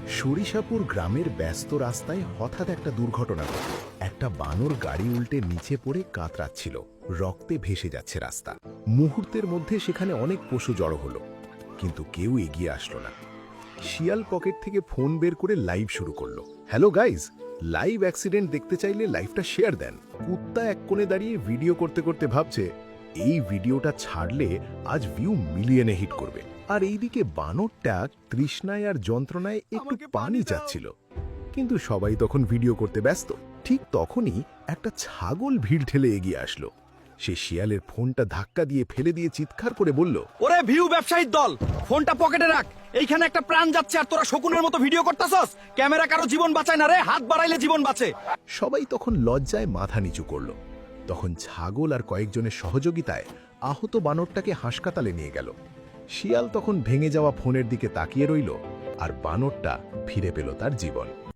সরিষাপুর গ্রামের ব্যস্ত রাস্তায় হঠাৎ একটা দুর্ঘটনা ঘটে। একটা বানর গাড়ি উল্টে নিচে পড়ে কাতরাচ্ছিল, রক্তে ভেসে যাচ্ছে রাস্তা। মুহূর্তের মধ্যে সেখানে অনেক পশু জড়ো হলো, কিন্তু কেউ এগিয়ে আসলো না। শিয়াল পকেট থেকে ফোন বের করে লাইভ শুরু করলো। হ্যালো গাইজ, লাইভ অ্যাক্সিডেন্ট দেখতে চাইলে লাইভটা শেয়ার দেন। কুত্তা এক কোণে দাঁড়িয়ে ভিডিও করতে করতে ভাবছে এই ভিডিওটা ছাড়লে আজ ভিউ মিলিয়নে হিট করবে। আর এইদিকে বানরটা তৃষ্ণায় আর যন্ত্রণায় একটু পানি চাচ্ছিল, কিন্তু সবাই তখন ভিডিও করতে ব্যস্ত। ঠিক তখনই একটা ছাগল ভিড় ঠেলে এগিয়ে আসলো। সে শিয়ালের ফোনটা ধাক্কা দিয়ে ফেলে দিয়ে চিৎকার করে বলল, ওরে ভিউ ব্যবসায়ীর দল, ফোনটা পকেটে রাখ। এইখানে একটা প্রাণ যাচ্ছে আর তোরা শকুনের মতো ভিডিও করতেছস। ক্যামেরা কারো জীবন বাঁচায় না রে, হাত বাড়াইলে জীবন বাঁচে। সবাই তখন লজ্জায় মাথা নিচু করল। তখন ছাগল আর কয়েকজনের সহযোগিতায় আহত বানরটাকে হাসপাতালে নিয়ে গেল। শিয়াল তখন ভেঙে যাওয়া ফোনের দিকে তাকিয়ে রইল, আর বানরটা ফিরে পেল তার জীবন।